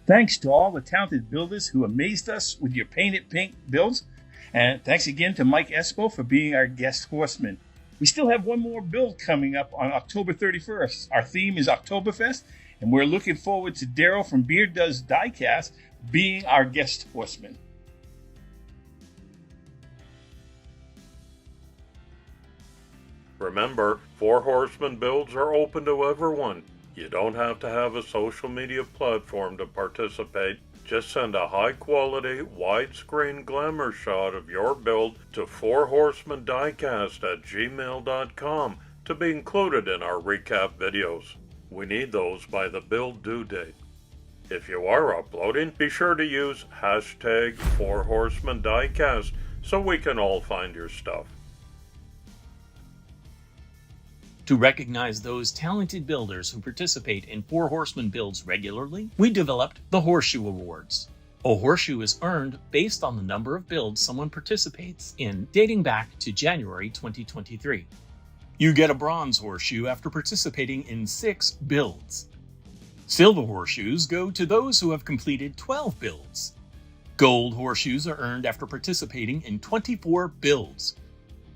Thanks to all the talented builders who amazed us with your Paint It Pink builds. And thanks again to Mike Espo for being our guest horseman. We still have one more build coming up on October 31st. Our theme is Oktoberfest, and we're looking forward to Daryl from Beer Does Diecast being our guest horseman. Remember, Four Horsemen builds are open to everyone. You don't have to have a social media platform to participate. Just send a high-quality, widescreen glamour shot of your build to 4horsemendiecast@gmail.com to be included in our recap videos. We need those by the build due date. If you are uploading, be sure to use hashtag 4horsemendiecast so we can all find your stuff. To recognize those talented builders who participate in Four Horsemen builds regularly, we developed the Horseshoe Awards. A horseshoe is earned based on the number of builds someone participates in dating back to January 2023. You get a bronze horseshoe after participating in 6 builds. Silver horseshoes go to those who have completed 12 builds. Gold horseshoes are earned after participating in 24 builds.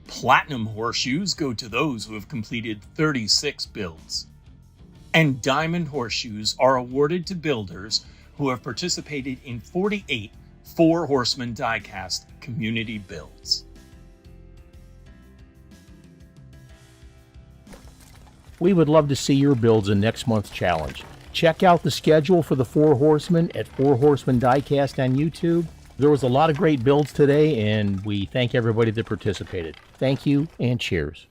Platinum horseshoes go to those who have completed 36 builds. And diamond horseshoes are awarded to builders who have participated in 48 Four Horsemen Diecast community builds. We would love to see your builds in next month's challenge. Check out the schedule for the Four Horsemen at Four Horsemen Diecast on YouTube. There was a lot of great builds today, and we thank everybody that participated. Thank you, and cheers.